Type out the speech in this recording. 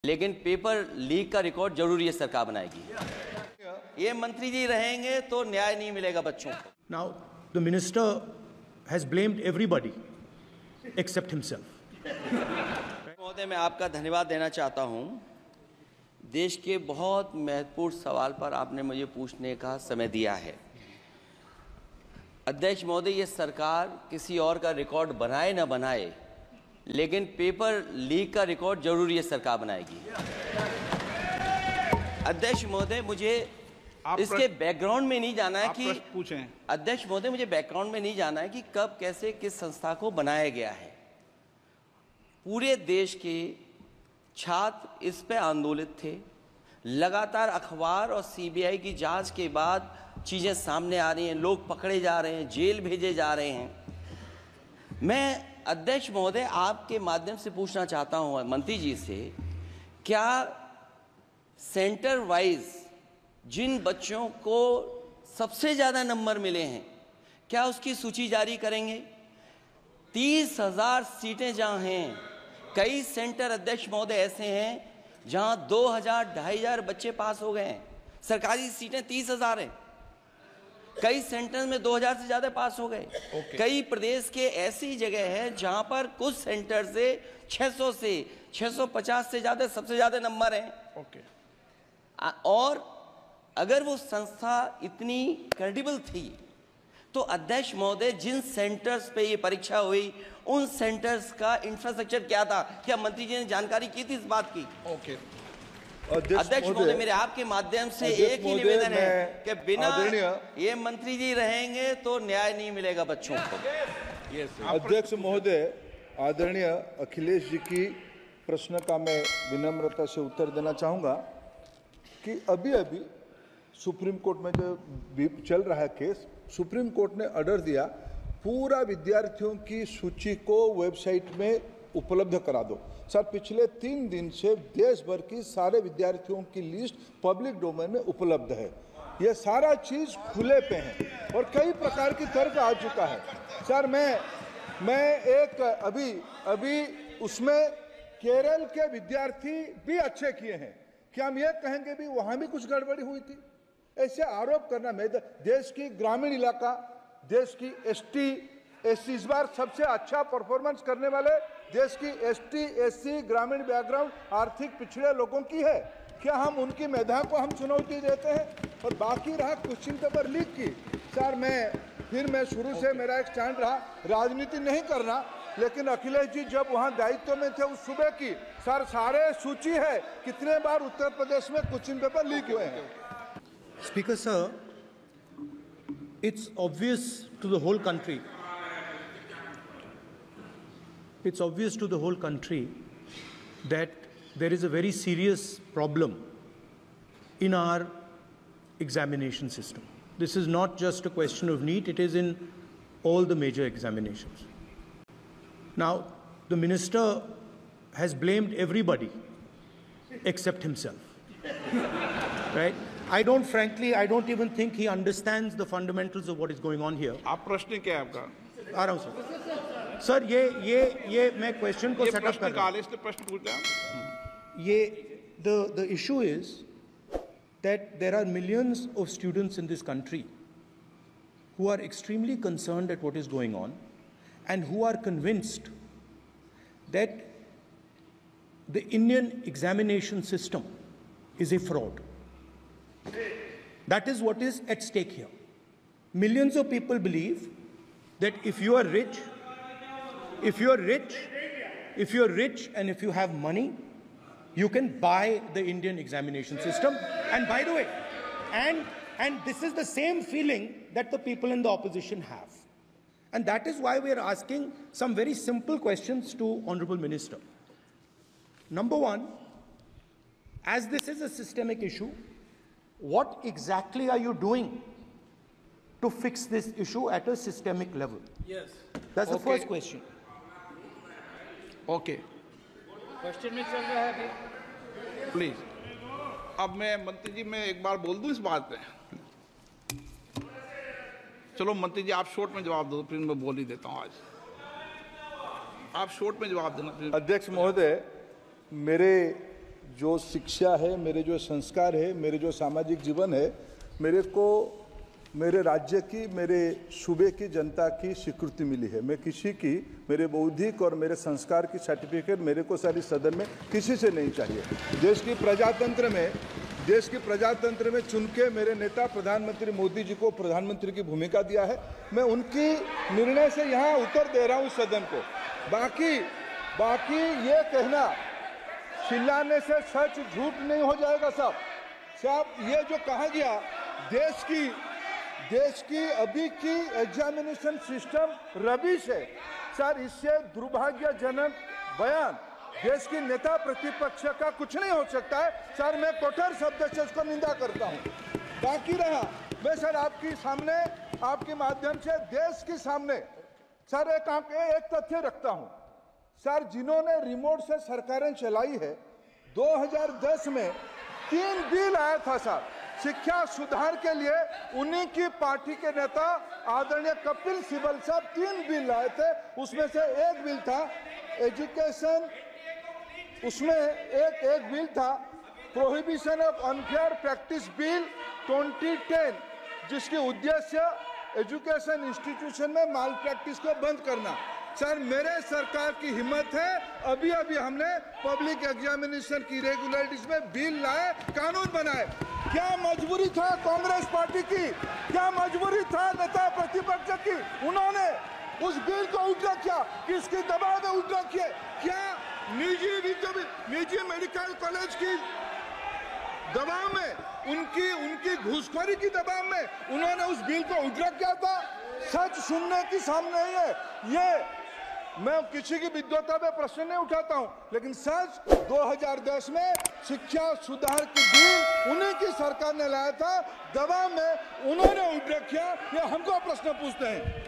लेकिन paper leak का record जरूर ये सरकार बनाएगी। ये मंत्री जी रहेंगे तो न्याय नहीं मिलेगा बच्चों को। Now the minister has blamed everybody except himself. महोदय, मैं आपका धन्यवाद देना चाहता हूं। देश के बहुत महत्वपूर्ण सवाल पर आपने मुझे पूछने का समय दिया है। अध्यक्ष महोदय, ये सरकार किसी और का रिकॉर्ड बनाए न बनाए, लेकिन पेपर लीक का रिकॉर्ड जरूर ये सरकार बनाएगी। अध्यक्ष महोदय, मुझे इसके बैकग्राउंड में नहीं जाना है कि पूछें। अध्यक्ष महोदय, मुझे बैकग्राउंड में नहीं जाना है कि कब कैसे किस संस्था को बनाया गया है। पूरे देश के छात्र इस पे आंदोलित थे। लगातार अखबार और सीबीआई की जांच के बाद चीज़ें सामने आ रही हैं, लोग पकड़े जा रहे हैं, जेल भेजे जा रहे हैं। मैं अध्यक्ष महोदय आपके माध्यम से पूछना चाहता हूं मंत्री जी से, क्या सेंटर वाइज जिन बच्चों को सबसे ज़्यादा नंबर मिले हैं, क्या उसकी सूची जारी करेंगे? 30,000 सीटें जहां हैं, कई सेंटर अध्यक्ष महोदय ऐसे हैं जहां 2,000 2,500 बच्चे पास हो गए हैं। सरकारी सीटें 30,000 हैं, कई सेंटर में 2,000 से ज्यादा पास हो गए। कई प्रदेश के ऐसी जगह है जहां पर कुछ सेंटर से 600 से 650 से ज्यादा सबसे ज्यादा नंबर हैं। और अगर वो संस्था इतनी क्रेडिबल थी तो अध्यक्ष महोदय जिन सेंटर्स पे ये परीक्षा हुई उन सेंटर्स का इंफ्रास्ट्रक्चर क्या था? क्या मंत्री जी ने जानकारी की थी इस बात की? अध्यक्ष महोदय, मेरे आपके माध्यम से एक ही निवेदन है कि बिना ये मंत्री जी रहेंगे तो न्याय नहीं मिलेगा बच्चों को। अध्यक्ष महोदय, आदरणीय अखिलेश जी की प्रश्न का मैं विनम्रता से उत्तर देना चाहूँगा कि अभी अभी सुप्रीम कोर्ट में जो चल रहा है केस, सुप्रीम कोर्ट ने ऑर्डर दिया पूरा विद्यार्थियों की सूची को वेबसाइट में उपलब्ध करा दो। सर, पिछले 3 दिन से देश भर की सारे विद्यार्थियों की लिस्ट पब्लिक डोमेन में उपलब्ध है। ये सारा चीज़ खुले पे है और कई प्रकार की तर्क आ चुका है। सर, मैं एक अभी उसमें केरल के विद्यार्थी भी अच्छे किए हैं। क्या हम ये कहेंगे भी वहाँ भी कुछ गड़बड़ी हुई थी? ऐसे आरोप करना, मैं देश की ग्रामीण इलाका, देश की एसटी इस बार सबसे अच्छा परफॉर्मेंस करने वाले देश की एसटी एससी ग्रामीण बैकग्राउंड आर्थिक पिछड़े लोगों की है। क्या हम उनकी मेधा को हम चुनौती देते हैं? और बाकी रहा क्वेश्चन पेपर लीक की, सर मैं शुरू से मेरा एक स्टैंड रहा, राजनीति नहीं करना, लेकिन अखिलेश जी जब वहाँ दायित्व में थे उस सूबे की, सर सारे सूची है कितने बार उत्तर प्रदेश में क्वेश्चन पेपर लीक हुए हैं। Speaker sir, it's obvious to the whole country. It's obvious to the whole country that there is a very serious problem in our examination system. This is not just a question of NEET, it is in all the major examinations. Now, the minister has blamed everybody except himself, right? I don't even think he understands the fundamentals of what is going on here. आप प्रश्न क्या है आपका? आ रहा हूँ sir. ये मैं question को सेटअप कर रहा हूँ। इसलिए प्रश्न पूछता हूँ। ये the issue is that there are millions of students in this country who are extremely concerned at what is going on and who are convinced that the Indian examination system is a fraud. That is what is at stake here. Millions of people believe that if you are rich and if you have money, you can buy the Indian examination system. And by the way, and this is the same feeling that the people in the opposition have. And that is why we are asking some very simple questions to Honorable Minister. Number one, as this is a systemic issue, what exactly are you doing to fix this issue at a systemic level? Yes. That's the first question. Okay, question में चल रहा है अभी। Please. अब मैं मंत्री जी, मैं एक बार बोल दूं इस बात पे। चलो मंत्री जी, आप शॉर्ट में जवाब दो, फिर मैं बोल ही देता हूं। आज आप शॉर्ट में जवाब देना। अध्यक्ष महोदय, मेरे जो शिक्षा है, मेरे जो संस्कार है, मेरे जो सामाजिक जीवन है, मेरे को मेरे राज्य की, मेरे सूबे की जनता की स्वीकृति मिली है। मैं किसी की, मेरे बौद्धिक और मेरे संस्कार की सर्टिफिकेट मेरे को सारी सदन में किसी से नहीं चाहिए। देश की प्रजातंत्र में चुन के मेरे नेता प्रधानमंत्री मोदी जी को प्रधानमंत्री की भूमिका दिया है। मैं उनकी निर्णय से यहाँ उत्तर दे रहा हूँ सदन को। बाकी ये कहना चिल्लाने से सच झूठ नहीं हो जाएगा साहब। ये जो कहा गया देश की अभी की एग्जामिनेशन सिस्टम रबिश है सर, इससे दुर्भाग्यजनक बयान देश की नेता प्रतिपक्ष का कुछ नहीं हो सकता है सर। मैं कठोर शब्द से इसको निंदा करता हूं। बाकी रहा, मैं सर आपके सामने, आपके माध्यम से देश के सामने सर एक तथ्य रखता हूं सर। जिन्होंने रिमोट से सरकारें चलाई है, 2010 में 3 बिल आया था सर शिक्षा सुधार के लिए। उन्हीं की पार्टी के नेता आदरणीय कपिल सिब्बल साहब 3 बिल लाए थे। उसमें से एक बिल था एजुकेशन, उसमें एक बिल था prohibition of unfair practice bill 2010, जिसके उद्देश्य एजुकेशन इंस्टीट्यूशन में माल प्रैक्टिस को बंद करना। सर मेरे सरकार की हिम्मत है, अभी हमने पब्लिक एग्जामिनेशन की रेगुलरिटीज में बिल लाए, कानून बनाए। क्या मजबूरी था कांग्रेस पार्टी की, क्या मजबूरी था नेता प्रतिपक्ष की? उन्होंने उस बिल को उल्टा किया, किसके दबाव में उल्टा किया? क्या निजी मेडिकल कॉलेज की दबाव में, उनकी घूसखोरी की दबाव में उन्होंने उस बिल को उल्टा किया था? सच सुनने की सामने ही है। ये मैं किसी की विद्वता पे प्रश्न नहीं उठाता हूं, लेकिन सच 2010 में शिक्षा सुधार की बिल उन्हीं की सरकार ने लाया था, दबाव में उन्होंने उल्टा किया। ये हमको प्रश्न पूछते हैं।